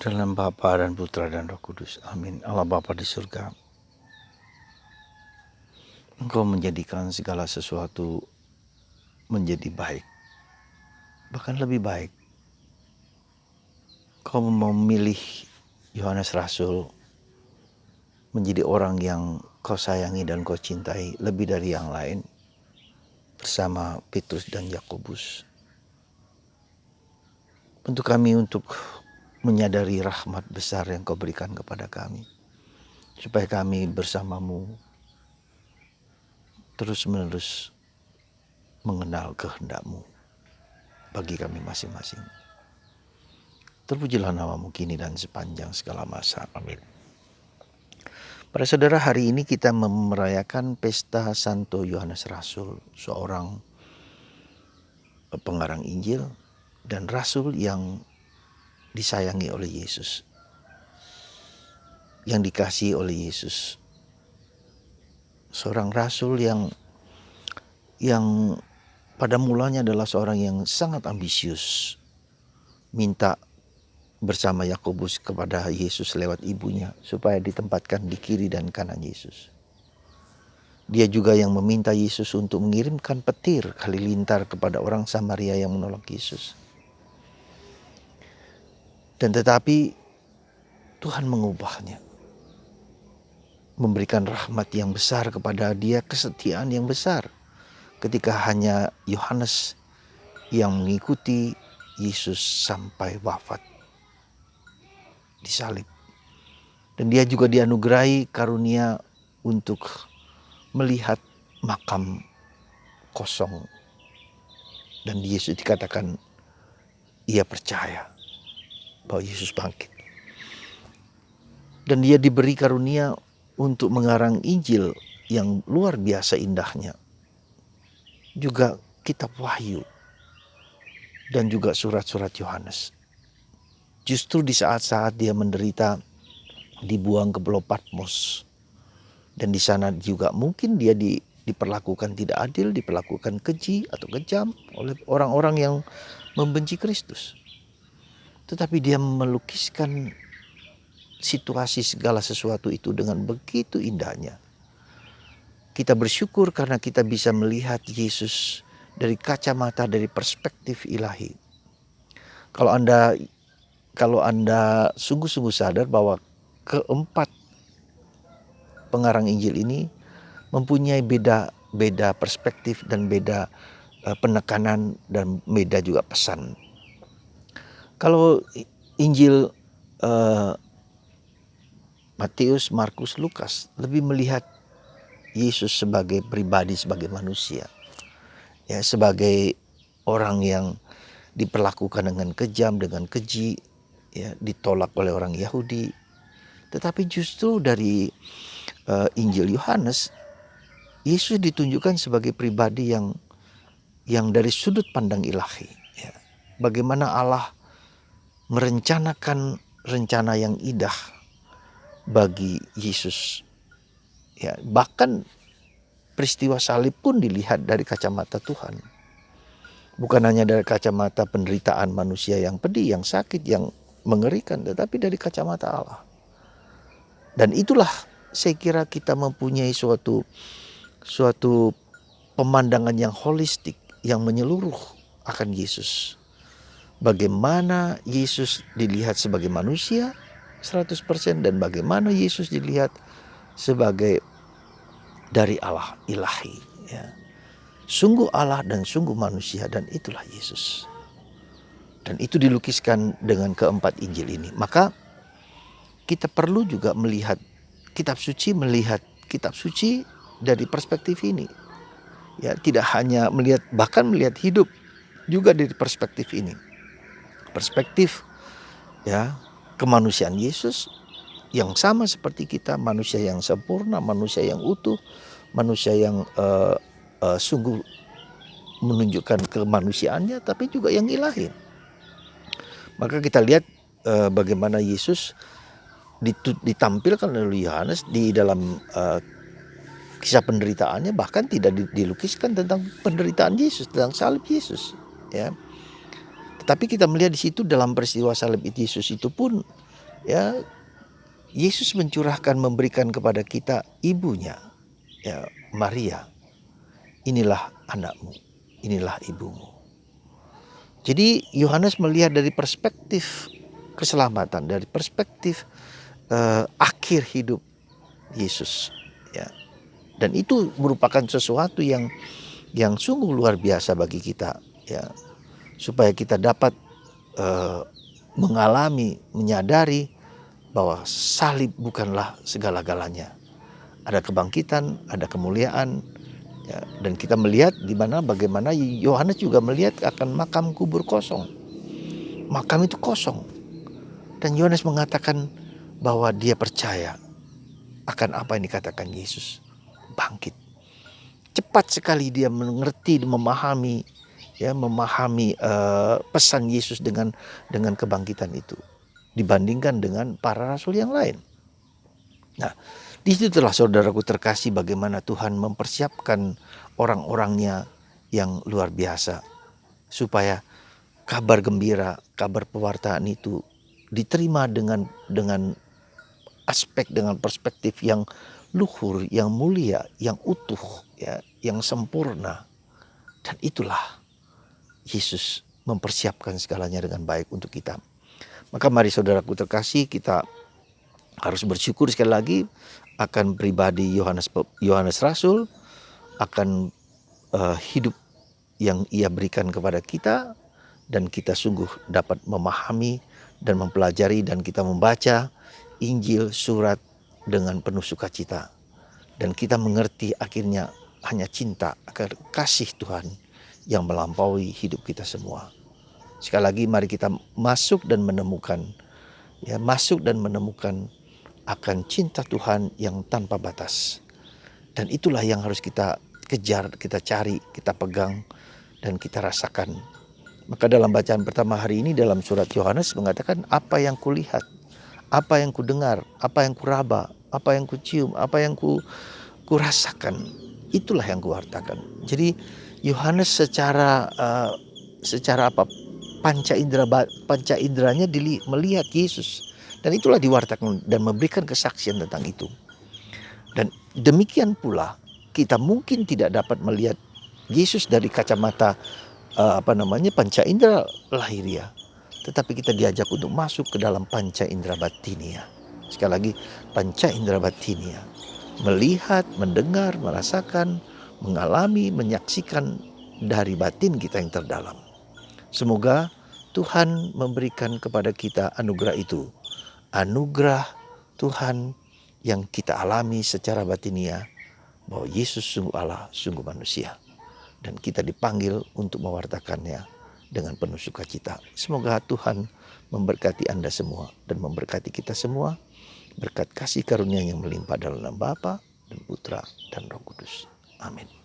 Dalam Bapa dan Putra dan Roh Kudus. Amin. Allah Bapa di surga, Engkau menjadikan segala sesuatu menjadi baik, bahkan lebih baik. Kau memilih Yohanes Rasul menjadi orang yang kau sayangi dan kau cintai lebih dari yang lain, bersama Petrus dan Yakobus. Untuk kami untuk menyadari rahmat besar yang kau berikan kepada kami, supaya kami bersamamu terus-menerus mengenal kehendak-Mu bagi kami masing-masing. Terpujilah namamu kini dan sepanjang segala masa. Amin. Para saudara, hari ini kita merayakan pesta Santo Yohanes Rasul, seorang pengarang Injil dan Rasul yang disayangi oleh Yesus, yang dikasihi oleh Yesus. Seorang Rasul yang pada mulanya adalah seorang yang sangat ambisius, minta bersama Yakobus kepada Yesus lewat ibunya supaya ditempatkan di kiri dan kanan Yesus. Dia juga yang meminta Yesus untuk mengirimkan petir halilintar kepada orang Samaria yang menolak Yesus. Dan tetapi Tuhan mengubahnya, memberikan rahmat yang besar kepada dia, kesetiaan yang besar ketika hanya Yohanes yang mengikuti Yesus sampai wafat disalib. Dan dia juga dianugerahi karunia untuk melihat makam kosong. Dan Yesus dikatakan ia percaya bahwa Yesus bangkit. Dan dia diberi karunia untuk mengarang Injil yang luar biasa indahnya. Juga kitab Wahyu dan juga surat-surat Yohanes. Justru di saat-saat dia menderita, dibuang ke Pulau Patmos, dan di sana juga mungkin dia diperlakukan tidak adil, diperlakukan keji atau kejam oleh orang-orang yang membenci Kristus. Tetapi dia melukiskan situasi segala sesuatu itu dengan begitu indahnya. Kita bersyukur karena kita bisa melihat Yesus dari kacamata, dari perspektif ilahi. Kalau Anda sungguh-sungguh sadar bahwa keempat pengarang Injil ini mempunyai beda perspektif dan beda penekanan dan beda juga pesan. Kalau Injil Matius, Markus, Lukas lebih melihat Yesus sebagai pribadi, sebagai manusia, ya, sebagai orang yang diperlakukan dengan kejam, dengan keji, ya, ditolak oleh orang Yahudi. Tetapi justru dari Injil Yohanes, Yesus ditunjukkan sebagai pribadi yang dari sudut pandang ilahi. Ya. Bagaimana Allah merencanakan rencana yang indah bagi Yesus. Ya, bahkan peristiwa salib pun dilihat dari kacamata Tuhan. Bukan hanya dari kacamata penderitaan manusia yang pedih, yang sakit, yang mengerikan, tetapi dari kacamata Allah. Dan itulah saya kira kita mempunyai suatu pemandangan yang holistik, yang menyeluruh akan Yesus. Bagaimana Yesus dilihat sebagai manusia 100% dan bagaimana Yesus dilihat sebagai dari Allah, ilahi. Ya. Sungguh Allah dan sungguh manusia, dan itulah Yesus. Dan itu dilukiskan dengan keempat Injil ini. Maka kita perlu juga melihat kitab suci dari perspektif ini. Ya, tidak hanya bahkan melihat hidup juga dari perspektif ini. Perspektif, ya, kemanusiaan Yesus yang sama seperti kita, manusia yang sempurna, manusia yang utuh, manusia yang sungguh menunjukkan kemanusiaannya, tapi juga yang ilahi. Maka kita lihat bagaimana Yesus ditampilkan oleh Yohanes di dalam kisah penderitaannya, bahkan tidak dilukiskan tentang penderitaan Yesus, tentang salib Yesus. Ya. Tetapi kita melihat di situ dalam peristiwa salib Yesus itu pun Ya, Yesus mencurahkan, memberikan kepada kita ibunya, ya, Maria. Inilah anakmu, inilah ibumu. Jadi Yohanes melihat dari perspektif keselamatan, dari perspektif akhir hidup Yesus, ya. Dan itu merupakan sesuatu yang sungguh luar biasa bagi kita, ya, supaya kita dapat mengalami, menyadari bahwa salib bukanlah segala-galanya. Ada kebangkitan, ada kemuliaan, ya, dan kita melihat di mana bagaimana Yohanes juga melihat akan makam kubur kosong. Makam itu kosong. Dan Yohanes mengatakan bahwa dia percaya akan apa yang dikatakan Yesus, bangkit. Cepat sekali dia mengerti, memahami, ya, memahami pesan Yesus dengan kebangkitan itu dibandingkan dengan para rasul yang lain. Nah, disitulah saudaraku terkasih bagaimana Tuhan mempersiapkan orang-orangnya yang luar biasa supaya kabar gembira, kabar pewartaan itu diterima dengan aspek, dengan perspektif yang luhur, yang mulia, yang utuh, ya, yang sempurna. Dan itulah Yesus mempersiapkan segalanya dengan baik untuk kita. Maka mari saudaraku terkasih, kita harus bersyukur sekali lagi akan pribadi Yohanes Rasul, akan hidup yang ia berikan kepada kita, dan kita sungguh dapat memahami dan mempelajari, dan kita membaca Injil, surat dengan penuh sukacita. Dan kita mengerti akhirnya hanya cinta akan kasih Tuhan yang melampaui hidup kita semua. Sekali lagi mari kita masuk dan menemukan, ya, masuk dan menemukan akan cinta Tuhan yang tanpa batas. Dan itulah yang harus kita kejar, kita cari, kita pegang, dan kita rasakan. Maka dalam bacaan pertama hari ini dalam surat Yohanes mengatakan, apa yang kulihat, apa yang kudengar, apa yang kuraba, apa yang kucium, apa yang kurasakan, itulah yang kuwartakan. Jadi Yohanes secara apa, panca inderanya melihat Yesus, dan itulah diwartakan dan memberikan kesaksian tentang itu. Dan demikian pula kita mungkin tidak dapat melihat Yesus dari kacamata panca indera lahiriah, tetapi kita diajak untuk masuk ke dalam panca indera batinia. Sekali lagi, panca indera batinia, melihat, mendengar, merasakan, mengalami, menyaksikan dari batin kita yang terdalam. Semoga Tuhan memberikan kepada kita anugerah itu, anugerah Tuhan yang kita alami secara batinia, bahwa Yesus sungguh Allah, sungguh manusia, dan kita dipanggil untuk mewartakannya dengan penuh sukacita. Semoga Tuhan memberkati Anda semua dan memberkati kita semua, berkat kasih karunia yang melimpah dalam nama Bapa dan Putra dan Roh Kudus. Amin.